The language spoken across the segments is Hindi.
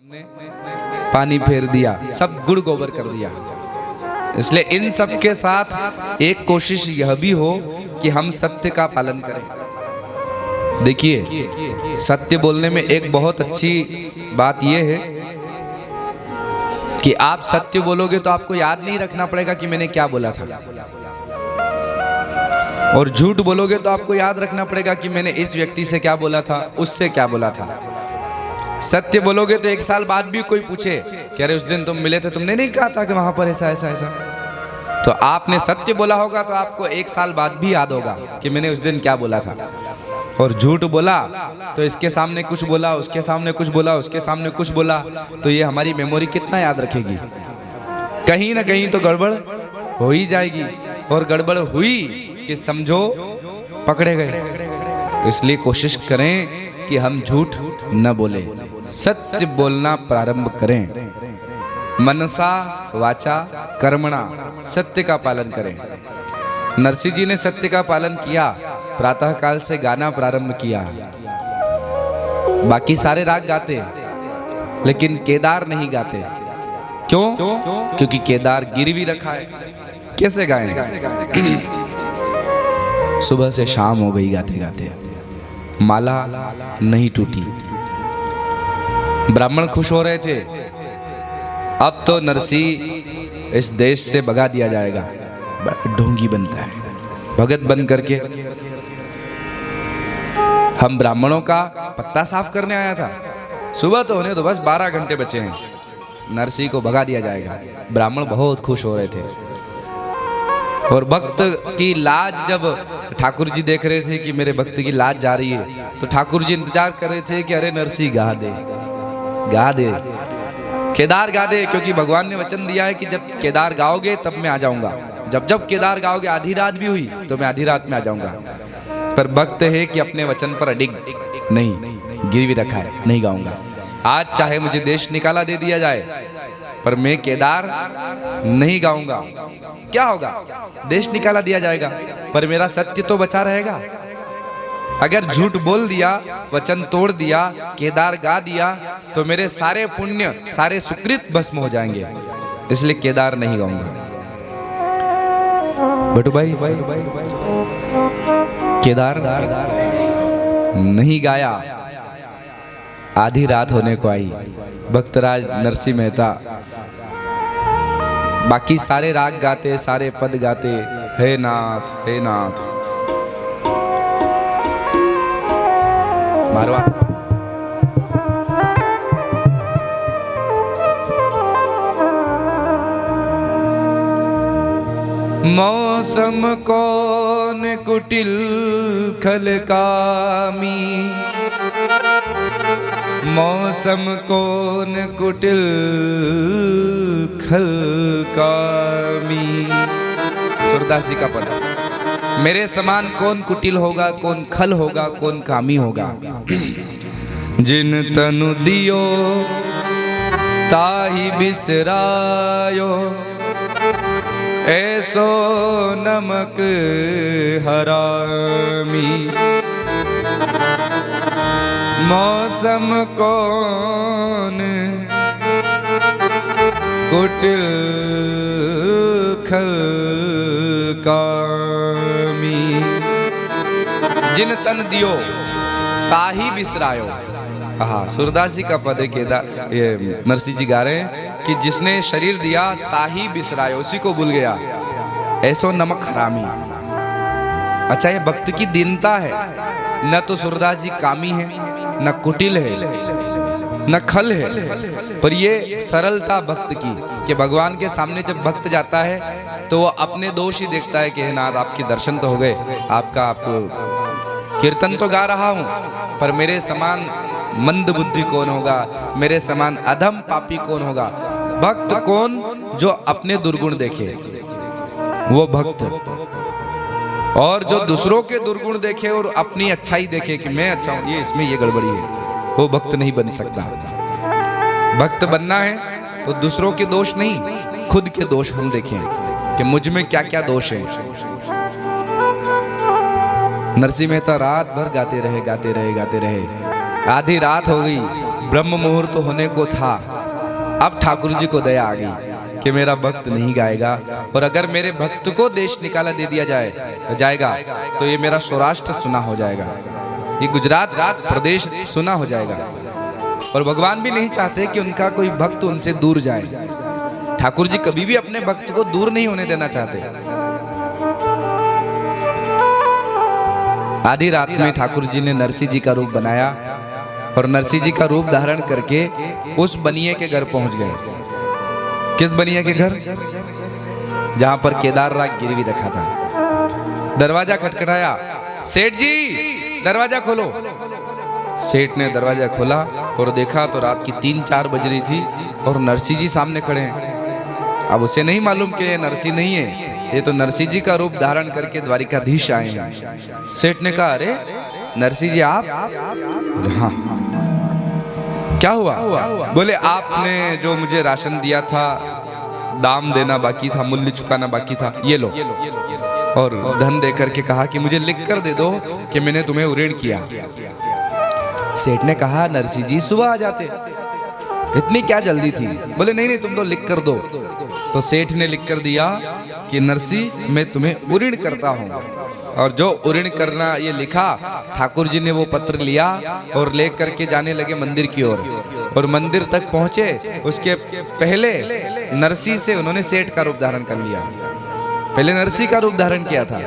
पानी फेर दिया, सब गुड़ गोबर कर दिया। इसलिए इन सब के साथ एक कोशिश यह भी हो कि हम सत्य का पालन करें। देखिए, सत्य बोलने में एक बहुत अच्छी बात यह है कि आप सत्य बोलोगे तो आपको याद नहीं रखना पड़ेगा कि मैंने क्या बोला था, और झूठ बोलोगे तो आपको याद रखना पड़ेगा कि मैंने इस व्यक्ति से क्या बोला था, उससे क्या बोला था। सत्य बोलोगे तो 1 साल बाद भी कोई पूछे कि अरे उस दिन तुम मिले थे, तुमने नहीं कहा था कि वहां पर ऐसा ऐसा ऐसा, तो आपने सत्य बोला होगा तो आपको 1 साल बाद भी याद होगा कि मैंने उस दिन क्या बोला था। और झूठ बोला तो इसके सामने कुछ बोला, उसके सामने कुछ बोला, उसके सामने कुछ बोला, तो ये हमारी मेमोरी कितना याद रखेगी। कहीं ना कहीं तो गड़बड़ हो ही जाएगी, और गड़बड़ हुई कि समझो पकड़े गए। इसलिए कोशिश करें कि हम झूठ न बोले, सत्य बोलना प्रारंभ करें। मनसा वाचा कर्मणा, सत्य का पालन करें। नरसिंह जी ने सत्य का पालन किया, प्रातः काल से गाना प्रारंभ किया। बाकी सारे राग गाते लेकिन केदार नहीं गाते। क्यों? क्योंकि केदार गिरवी रखा है, कैसे गाएं? सुबह से शाम हो गई गाते गाते, माला नहीं टूटी। ब्राह्मण खुश हो रहे थे, अब तो नरसिंह इस देश से भगा दिया जाएगा। ढोंगी बनता है, भगत बन करके। हम ब्राह्मणों का पत्ता साफ करने आया था, सुबह तो होने तो बस 12 घंटे बचे हैं, नरसिंह को भगा दिया जाएगा। ब्राह्मण बहुत खुश हो रहे थे, और भक्त की लाज जब ठाकुर जी देख रहे थे कि मेरे भक्त की लाज जा रही है, तो ठाकुर जी इंतजार कर रहे थे कि अरे नरसिंह गा दे, गा दे, केदार गा दे, क्योंकि भगवान ने वचन दिया है कि जब केदार गाओगे तब मैं आ जाऊंगा। जब जब केदार गाओगे, आधी रात भी हुई तो मैं आधी रात में आ जाऊंगा। पर भक्त है कि अपने वचन पर अडिग नहीं, गिरवी रखा है, नहीं गाऊंगा। आज चाहे मुझे देश निकाला दे दिया जाए, पर मैं केदार नहीं गाऊंगा। क्या होगा? देश निकाला दिया जाएगा, पर मेरा सत्य तो बचा रहेगा। अगर झूठ बोल दिया, वचन तोड़ दिया, केदार गा दिया, तो मेरे सारे पुण्य, सारे सुकृत भस्म हो जाएंगे। इसलिए केदार नहीं गाऊंगा। बटू भाई, केदार नहीं गाया। आधी रात होने को आई, भक्तराज नरसिंह मेहता बाकी सारे राग गाते, सारे पद गाते, हे नाथ हे नाथ। मारवा मौसम कौन कुटिल खलकामी, मौसम कौन कुटिल खलकामी। सूरदास जी का पद। मेरे समान कौन कुटिल होगा, कौन खल होगा, कौन कामी होगा। जिन तनु दियो ताहि बिसरायो, ऐसो नमक हरामी। मौसम कौन कुटिल खलकामी। जिन तन दियो ताही बिसरायो। हाँ, सूरदास जी का पद है, केदार ये नरसिंह जी गा रहे हैं कि जिसने शरीर दिया ताही बिसरायो, उसी को भूल गया। ऐसो नमक हरामी। अच्छा, ये भक्त की दीनता है। न तो सूरदास जी कामी है, न कुटिल है, न खल है, पर ये सरलता भक्त की कि भगवान के सामने जब भक्त जाता है तो वो अपने दोष ही देखता है कि हे नाथ, आपके दर्शन तो हो गए, आपका आपको कीर्तन तो गा रहा हूँ, पर मेरे समान मंद बुद्धि कौन होगा, मेरे समान अधम पापी कौन होगा। भक्त कौन? जो अपने दुर्गुण देखे, वो भक्त। और जो दूसरों के दुर्गुण देखे और अपनी अच्छाई देखे कि मैं अच्छा हूं, ये इसमें ये गड़बड़ी है, वो भक्त नहीं बन सकता। भक्त बनना है तो दूसरों के दोष नहीं, खुद के दोष हम देखें कि मुझ में क्या क्या दोष है। नरसिंह मेहता रात भर गाते रहे, गाते रहे, गाते रहे। आधी रात हो गई, ब्रह्म मुहूर्त होने को था, अब ठाकुर जी को दया आ गई कि मेरा भक्त नहीं गाएगा, और अगर मेरे भक्त को देश निकाला दे दिया जाएगा तो ये मेरा सौराष्ट्र सुना हो जाएगा, ये गुजरात प्रदेश सुना हो जाएगा। और भगवान भी नहीं चाहते कि उनका कोई भक्त उनसे दूर जाए। ठाकुर जी कभी भी अपने भक्त को दूर नहीं होने देना चाहते। आधी रात में ठाकुर जी ने नरसिंह जी का रूप बनाया और नरसिंह जी का रूप धारण करके उस बनिए के घर पहुंच गए। किस बनिए के घर? जहां पर केदार राग गिरवी रखा था। दरवाजा खटखटाया, सेठ जी दरवाजा खोलो। सेठ ने दरवाजा खोला और देखा तो रात की 3-4 बज रही थी और नरसिंह जी सामने खड़े हैं। अब उसे नहीं मालूम कि ये नरसिंह नहीं है, ये तो नरसिंह जी का रूप धारण करके द्वारिकाधीश आए हैं। सेठ ने कहा, अरे नरसिंह जी आप? हाँ। क्या हुआ? बोले आपने जो मुझे राशन दिया था, दाम देना बाकी था, मूल्य चुकाना बाकी था, ये लो। और धन दे करके कहा कि मुझे लिख कर दे दो कि मैंने तुम्हें ऋण किया। सेठ ने कहा, नरसिंह जी सुबह आ जाते, इतनी क्या जल्दी थी? बोले नहीं तुम तो लिख कर दो। तो सेठ ने लिख कर दिया कि नरसिंह मैं तुम्हें ऋण करता हूँ, और जो ऋण करना ये लिखा। ठाकुर जी ने वो पत्र लिया और ले करके जाने लगे मंदिर की ओर, और मंदिर तक पहुंचे उसके पहले नरसिंह से उन्होंने सेठ का रूप धारण कर लिया। पहले नरसिंह का रूप धारण किया था,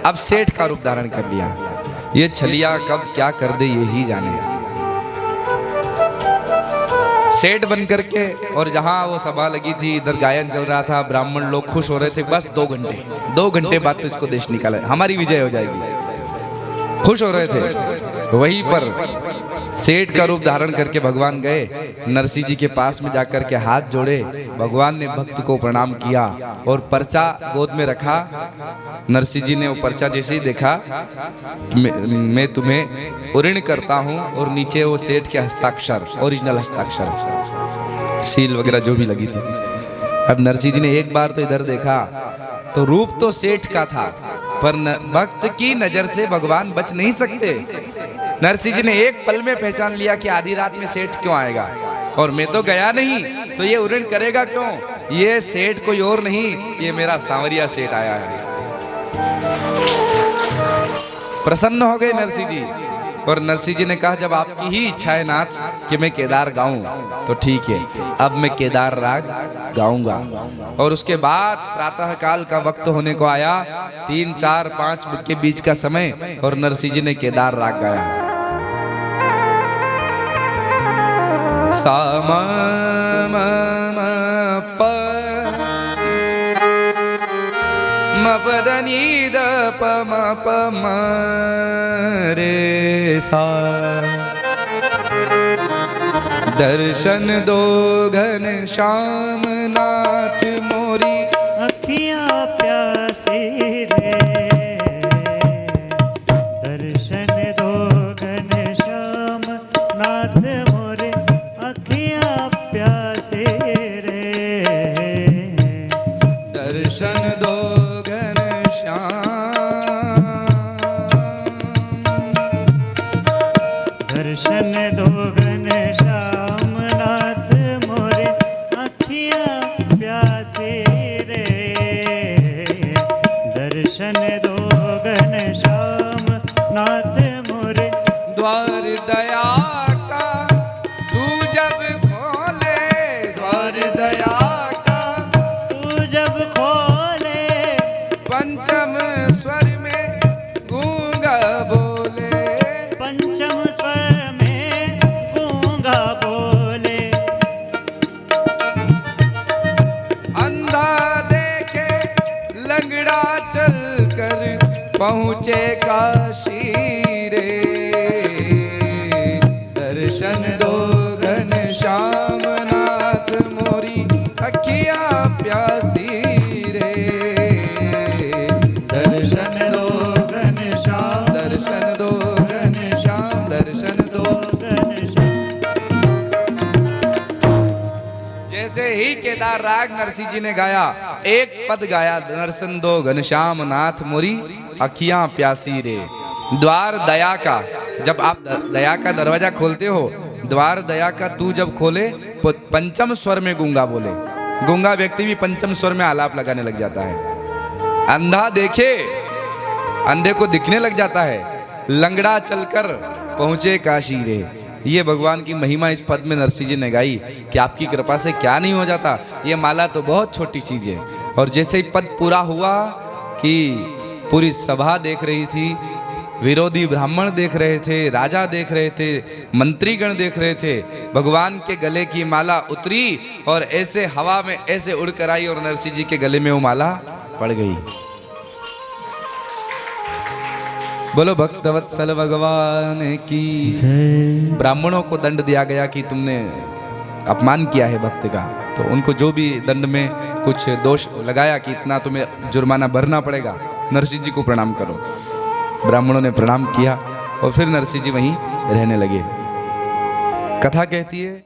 अब सेठ का रूप धारण कर लिया। ये छलिया कब क्या कर दे ये ही जाने। सेठ बन करके, और जहां वो सभा लगी थी इधर गायन चल रहा था, ब्राह्मण लोग खुश हो रहे थे। बस 2 घंटे बाद तो इसको देश निकाला, हमारी विजय हो जाएगी, खुश हो रहे थे। वहीं पर सेठ का रूप धारण करके भगवान गए, नरसिंह जी के पास में जाकर के हाथ जोड़े। भगवान ने भक्त को प्रणाम किया और पर्चा गोद में रखा। नरसिंह जी ने वो पर्चा जैसे ही देखा, मैं तुम्हें ऋण करता हूं, और नीचे वो सेठ के हस्ताक्षर, ओरिजिनल हस्ताक्षर, सील वगैरह जो भी लगी थी। अब नरसिंह जी ने एक बार तो इधर देखा तो रूप तो सेठ का था, पर भक्त की नजर से भगवान बच नहीं सकते। नरसिंह जी ने एक पल में पहचान लिया कि आधी रात में सेठ क्यों आएगा, और मैं तो गया नहीं तो ये ऋण करेगा क्यों? ये सेठ कोई और नहीं, ये मेरा सांवरिया सेठ आया है। प्रसन्न हो गए नरसिंह जी, और नरसिंह जी ने कहा, जब आपकी ही इच्छा है नाथ कि मैं केदार गाऊं तो ठीक है, अब मैं केदार राग गाऊंगा। और उसके बाद प्रातः काल का वक्त होने को आया, 3, 4, 5 के बीच का समय, और नरसिंह जी ने केदार राग गाया। सा म म प म प द नी द प म प म रे सा। दर्शन दो घनश्याम नाथ मोरी, अखियाँ प्यासी रे। दर्शन दो घनश्याम नाथ मोरे, अखियाँ प्यासी रे। दर्शन दो घनश्याम, दर्शन दो घनश्याम नाथ मोरे, अखियाँ प्यासी रे। दर्शन दो घनश्याम नाथ मोरे, द्वार दया का तू जब खोले, द्वार दया का तू जब खोले। पंचम स्वर में गूंगा बोले, पंचम स्वर में गूंगा बोले। अंधा देखे लंगड़ा चल कर पहुँचे काशी रे। दर्शन दो घनश्याम नाथ मोरी, अखियाँ प्यासी रे। दर्शन दो घनश्याम, दर्शन दो घनश्याम, दर्शन दो। जैसे ही केदार राग नरसिंह जी ने गाया, एक पद गाया, दर्शन दो घनश्याम नाथ मोरी, अखियां प्यासी रे। द्वार दया का, जब आप दया का दरवाजा खोलते हो द्वार दया का तू जब खोले तो पंचम स्वर में गूंगा बोले। गूंगा व्यक्ति भी पंचम स्वर में आलाप लगाने लग जाता है। अंधा देखे, अंधे को दिखने लग जाता है। लंगड़ा चलकर पहुंचे काशी रे। ये भगवान की महिमा इस पद में नरसिंह जी ने गाई कि आपकी कृपा से क्या नहीं हो जाता। ये माला तो बहुत छोटी चीज है। और जैसे ही पद पूरा हुआ कि पूरी सभा देख रही थी, विरोधी ब्राह्मण देख रहे थे, राजा देख रहे थे, मंत्रीगण देख रहे थे, भगवान के गले की माला उतरी और ऐसे हवा में ऐसे उड़कर आई और नरसिंह जी के गले में वो माला पड़ गई। बोलो भक्तवत्सल भगवान की। ब्राह्मणों को दंड दिया गया कि तुमने अपमान किया है भक्त का, तो उनको जो भी दंड में कुछ दोष लगाया कि इतना तुम्हें जुर्माना भरना पड़ेगा, नरसिंह जी को प्रणाम करो। ब्राह्मणों ने प्रणाम किया और फिर नरसिंह जी वहीं रहने लगे। कथा कहती है